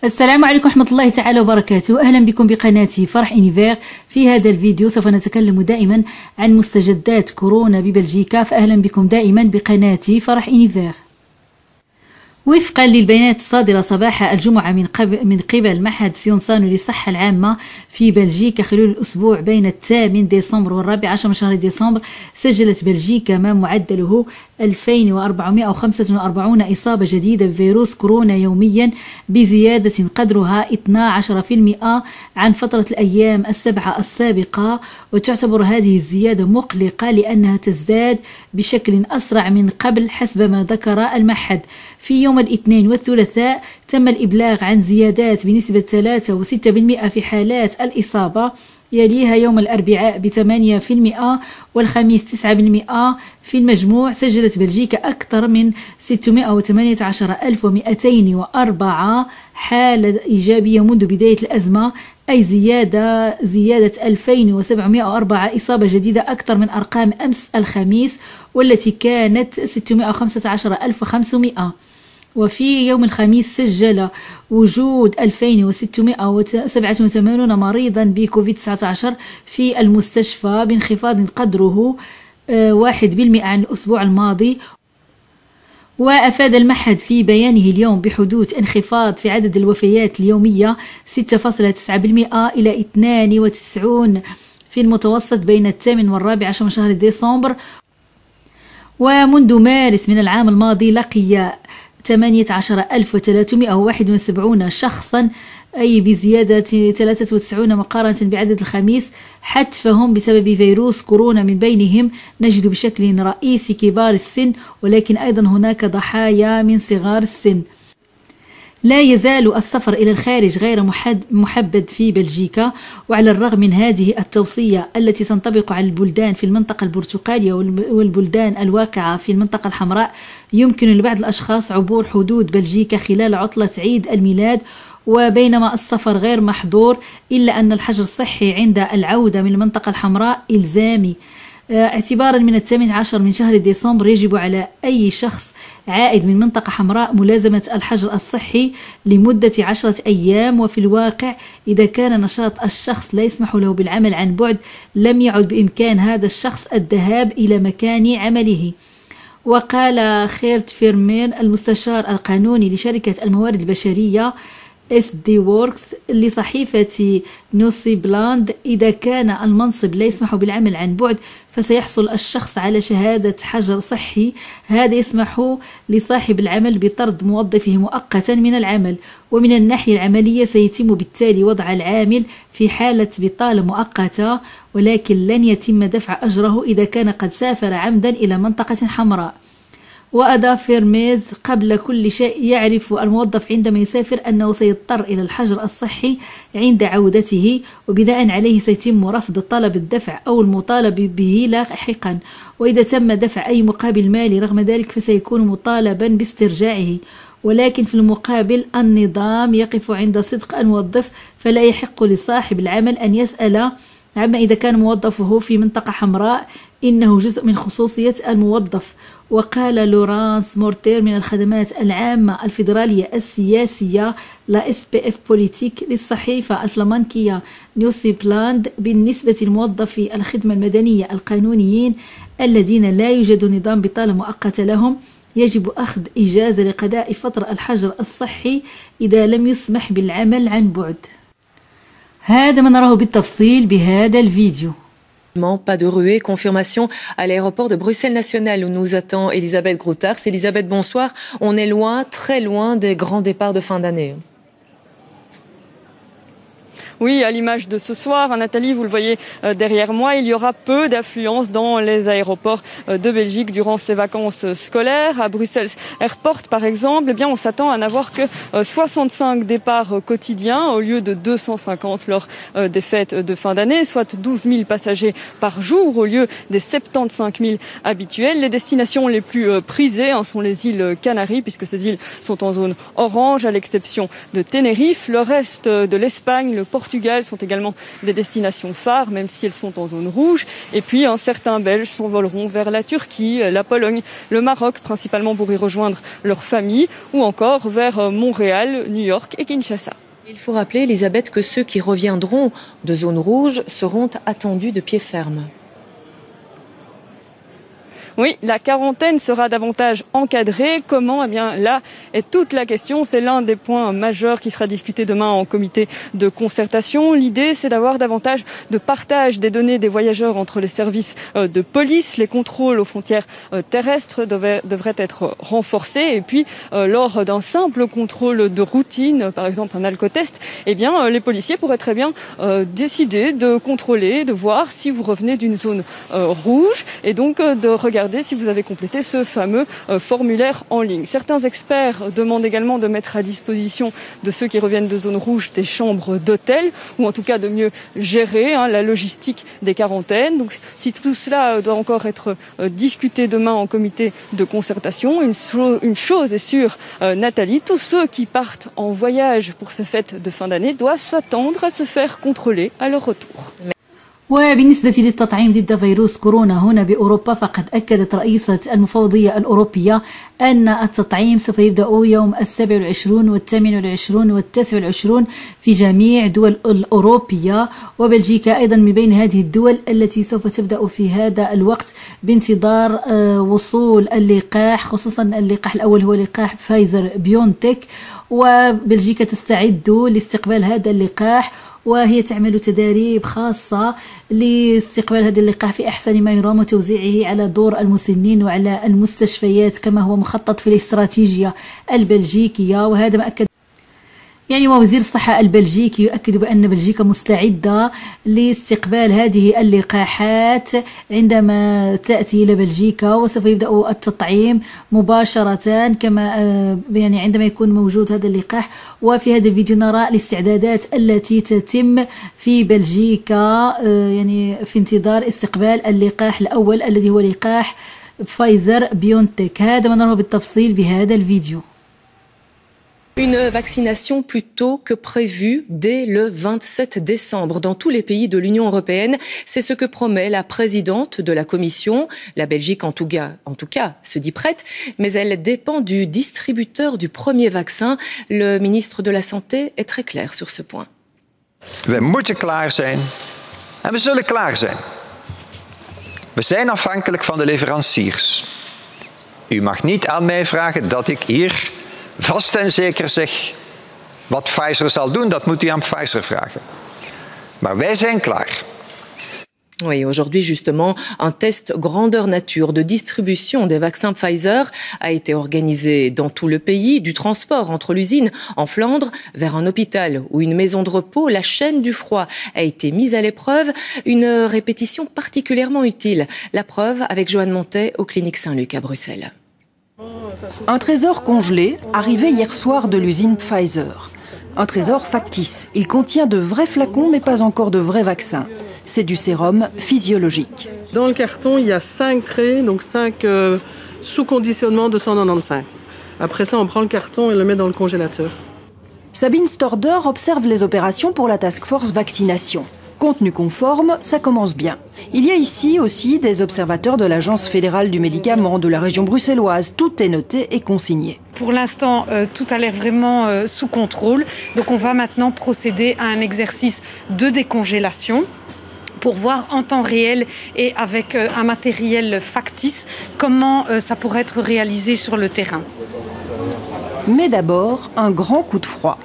السلام عليكم ورحمة الله تعالى وبركاته. أهلا بكم بقناتي فرح إنيفير. في هذا الفيديو سوف نتكلم دائما عن مستجدات كورونا ببلجيكا، فأهلا بكم دائما بقناتي فرح إنيفير. وفقا للبيانات الصادرة صباح الجمعة من قبل معهد سيونسانو للصحة العامة في بلجيكا، خلال الأسبوع بين 8 ديسمبر والرابع عشر من شهر ديسمبر سجلت بلجيكا ما معدله 2445 إصابة جديدة بفيروس كورونا يوميا، بزيادة قدرها 12% عن فترة الأيام السبعة السابقة. وتعتبر هذه الزيادة مقلقة لأنها تزداد بشكل أسرع من قبل حسب ما ذكر المعهد. في يوم الاثنين والثلاثاء تم الإبلاغ عن زيادات بنسبة 3.6% في حالات الإصابة، يليها يوم الأربعاء ب8% والخميس 9%. في المجموع سجلت بلجيكا أكثر من 618,204 حالة إيجابية منذ بداية الأزمة، أي زيادة 2704 إصابة جديدة أكثر من أرقام أمس الخميس والتي كانت 615,500. وفي يوم الخميس سجل وجود 2687 مريضا بكوفيد 19 في المستشفى، بانخفاض قدره 1% عن الأسبوع الماضي. وأفاد المعهد في بيانه اليوم بحدوث انخفاض في عدد الوفيات اليومية 6.9% إلى 92 في المتوسط بين 8 والرابع عشر من شهر ديسمبر. ومنذ مارس من العام الماضي لقي 18,371 شخصا، أي بزيادة 93 مقارنة بعدد الخميس، حتفهم بسبب فيروس كورونا. من بينهم نجد بشكل رئيسي كبار السن، ولكن أيضا هناك ضحايا من صغار السن. لا يزال السفر إلى الخارج غير محبذ في بلجيكا، وعلى الرغم من هذه التوصية التي تنطبق على البلدان في المنطقة البرتقالية والبلدان الواقعة في المنطقة الحمراء، يمكن لبعض الأشخاص عبور حدود بلجيكا خلال عطلة عيد الميلاد. وبينما السفر غير محظور، إلا أن الحجر الصحي عند العودة من المنطقة الحمراء إلزامي. اعتبارا من 18 من شهر ديسمبر يجب على أي شخص عائد من منطقة حمراء ملازمة الحجر الصحي لمدة 10 أيام. وفي الواقع إذا كان نشاط الشخص لا يسمح له بالعمل عن بعد، لم يعد بإمكان هذا الشخص الذهاب إلى مكان عمله. وقال خيرت فيرمير المستشار القانوني لشركة الموارد البشرية SD Works لصحيفة نوسي بلاند: إذا كان المنصب لا يسمح بالعمل عن بعد فسيحصل الشخص على شهادة حجر صحي. هذا يسمح لصاحب العمل بطرد موظفه مؤقتا من العمل. ومن الناحية العملية سيتم بالتالي وضع العامل في حالة بطالة مؤقتة، ولكن لن يتم دفع أجره إذا كان قد سافر عمدا إلى منطقة حمراء. وأضاف فيرميز: قبل كل شيء يعرف الموظف عندما يسافر أنه سيضطر إلى الحجر الصحي عند عودته، وبناء عليه سيتم رفض طلب الدفع أو المطالب به لاحقا. وإذا تم دفع أي مقابل مالي رغم ذلك فسيكون مطالبا باسترجاعه. ولكن في المقابل النظام يقف عند صدق الموظف، فلا يحق لصاحب العمل أن يسأل عما إذا كان موظفه في منطقة حمراء، إنه جزء من خصوصية الموظف. وقال لورانس مورتير من الخدمات العامة الفيدرالية السياسية لا SPF بوليتيك للصحيفة الفلامنكية نيوسي بلاند: بالنسبة لموظفي الخدمة المدنية القانونيين الذين لا يوجد نظام بطالة مؤقتة لهم، يجب أخذ إجازة لقضاء فترة الحجر الصحي إذا لم يسمح بالعمل عن بعد. هذا ما نراه بالتفصيل بهذا الفيديو. Pas de ruée. Confirmation à l'aéroport de Bruxelles-National où nous attend Elisabeth Groutars. Elisabeth, bonsoir. On est loin, très loin des grands départs de fin d'année. Oui, à l'image de ce soir, Nathalie, vous le voyez derrière moi, il y aura peu d'affluence dans les aéroports de Belgique durant ces vacances scolaires. À Bruxelles Airport, par exemple, eh bien, on s'attend à n'avoir que 65 départs quotidiens au lieu de 250 lors des fêtes de fin d'année, soit 12 000 passagers par jour au lieu des 75 000 habituels. Les destinations les plus prisées sont les îles Canaries, puisque ces îles sont en zone orange, à l'exception de Tenerife. Le reste de l'Espagne, le Portugal Portugal sont également des destinations phares, même si elles sont en zone rouge. Et puis certains Belges s'envoleront vers la Turquie, la Pologne, le Maroc, principalement pour y rejoindre leur famille, ou encore vers Montréal, New York et Kinshasa. Il faut rappeler, Elisabeth, que ceux qui reviendront de zone rouge seront attendus de pied ferme. Oui, la quarantaine sera davantage encadrée. Comment ? Eh bien, là est toute la question. C'est l'un des points majeurs qui sera discuté demain en comité de concertation. L'idée, c'est d'avoir davantage de partage des données des voyageurs entre les services de police. Les contrôles aux frontières terrestres devraient être renforcés. Et puis, lors d'un simple contrôle de routine, par exemple un alcotest, eh bien, les policiers pourraient très bien décider de contrôler, de voir si vous revenez d'une zone rouge et donc de regarder si vous avez complété ce fameux formulaire en ligne. Certains experts demandent également de mettre à disposition de ceux qui reviennent de zone rouge des chambres d'hôtel, ou en tout cas de mieux gérer la logistique des quarantaines. Donc si tout cela doit encore être discuté demain en comité de concertation, une chose est sûre, Nathalie, tous ceux qui partent en voyage pour ces fêtes de fin d'année doivent s'attendre à se faire contrôler à leur retour. وبالنسبة للتطعيم ضد فيروس كورونا هنا بأوروبا، فقد أكدت رئيسة المفوضية الأوروبية أن التطعيم سوف يبدأ يوم 27 و28 و29 في جميع الدول الأوروبية، وبلجيكا أيضا من بين هذه الدول التي سوف تبدأ في هذا الوقت بانتظار وصول اللقاح، خصوصا اللقاح الأول هو لقاح فايزر بيونتك، وبلجيكا تستعد لاستقبال هذا اللقاح، وهي تعمل تداريب خاصة لاستقبال هذا اللقاح في أحسن ما يرام وتوزيعه على دور المسنين وعلى المستشفيات كما هو مخطط في الاستراتيجية البلجيكية. وهذا ما أكد وزير الصحة البلجيكي يؤكد بأن بلجيكا مستعدة لاستقبال هذه اللقاحات عندما تأتي إلى بلجيكا، وسوف يبدأ التطعيم مباشرة كما عندما يكون موجود هذا اللقاح. وفي هذا الفيديو نرى الاستعدادات التي تتم في بلجيكا في انتظار استقبال اللقاح الأول الذي هو لقاح فايزر بيونتك. هذا ما نراه بالتفصيل بهذا الفيديو. Une vaccination plus tôt que prévu dès le 27 décembre dans tous les pays de l'Union européenne. C'est ce que promet la présidente de la Commission. La Belgique, en tout cas, se dit prête, mais elle dépend du distributeur du premier vaccin. Le ministre de la Santé est très clair sur ce point. We moeten klaar zijn en we zullen klaar zijn. We zijn afhankelijk van de leveranciers. U mag niet aan mij vragen dat ik hier vast en zeker zeg wat Pfizer zal doen, dat moet u aan Pfizer vragen. Maar wij zijn klaar. Oui, aujourd'hui justement, un test grandeur nature de distribution des vaccins Pfizer a été organisé dans tout le pays, du transport entre l'usine en Flandre vers un hôpital ou une maison de repos. La chaîne du froid a été mise à l'épreuve, une répétition particulièrement utile. La preuve avec Joanne Montet aux cliniques Saint-Luc à Bruxelles. Un trésor congelé arrivé hier soir de l'usine Pfizer. Un trésor factice. Il contient de vrais flacons mais pas encore de vrais vaccins. C'est du sérum physiologique. Dans le carton, il y a 5 traits, donc 5 sous-conditionnements de 195. Après ça, on prend le carton et le met dans le congélateur. Sabine Storder observe les opérations pour la Task Force Vaccination. Contenu conforme, ça commence bien. Il y a ici aussi des observateurs de l'Agence fédérale du médicament de la région bruxelloise. Tout est noté et consigné. Pour l'instant, tout a l'air vraiment sous contrôle. Donc on va maintenant procéder à un exercice de décongélation pour voir en temps réel et avec un matériel factice comment ça pourrait être réalisé sur le terrain. Mais d'abord, un grand coup de froid.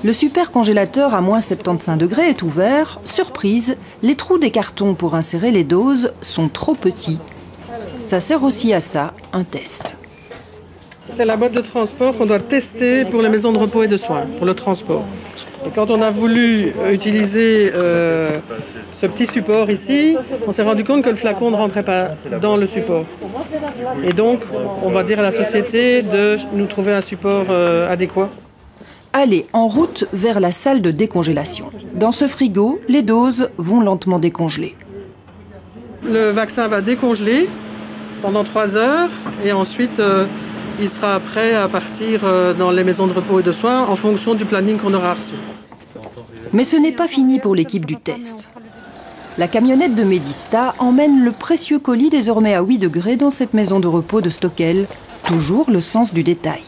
Le supercongélateur à moins 75 degrés est ouvert. Surprise, les trous des cartons pour insérer les doses sont trop petits. Ça sert aussi à ça, un test. C'est la boîte de transport qu'on doit tester pour les maisons de repos et de soins, pour le transport. Et quand on a voulu utiliser ce petit support ici, on s'est rendu compte que le flacon ne rentrait pas dans le support. Et donc, on va dire à la société de nous trouver un support adéquat. Allez, en route vers la salle de décongélation. Dans ce frigo, les doses vont lentement décongeler. Le vaccin va décongeler pendant 3 heures et ensuite il sera prêt à partir dans les maisons de repos et de soins en fonction du planning qu'on aura reçu. Mais ce n'est pas fini pour l'équipe du test. La camionnette de Medista emmène le précieux colis désormais à 8 degrés dans cette maison de repos de Stockel. Toujours le sens du détail.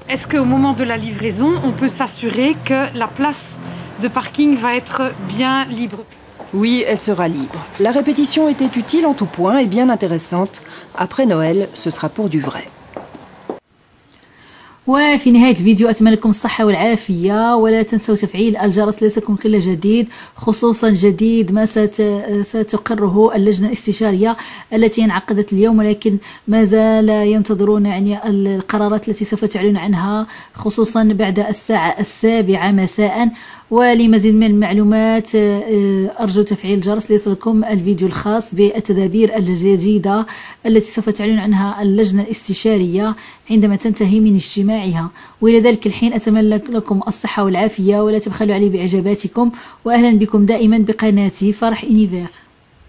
Est-ce qu'au moment de la livraison, on peut s'assurer que la place de parking va être bien libre? Oui, elle sera libre. La répétition était utile en tout point et bien intéressante. Après Noël, ce sera pour du vrai. وفي نهاية الفيديو أتمنى لكم الصحة والعافية، ولا تنسوا تفعيل الجرس ليصلكم كل جديد، خصوصا جديد ما ستقره اللجنة الاستشارية التي انعقدت اليوم، ولكن ما زال ينتظرون يعني القرارات التي سوف تعلن عنها خصوصا بعد الساعة 7 مساء. ولمزيد من المعلومات أرجو تفعيل الجرس ليصلكم الفيديو الخاص بالتدابير الجديدة التي سوف تعلن عنها اللجنة الاستشارية عندما تنتهي من اجتماعها. وإلى ذلك الحين أتمنى لكم الصحة والعافية، ولا تبخلوا علي بإعجاباتكم، وأهلا بكم دائما بقناتي فرح إونيفير.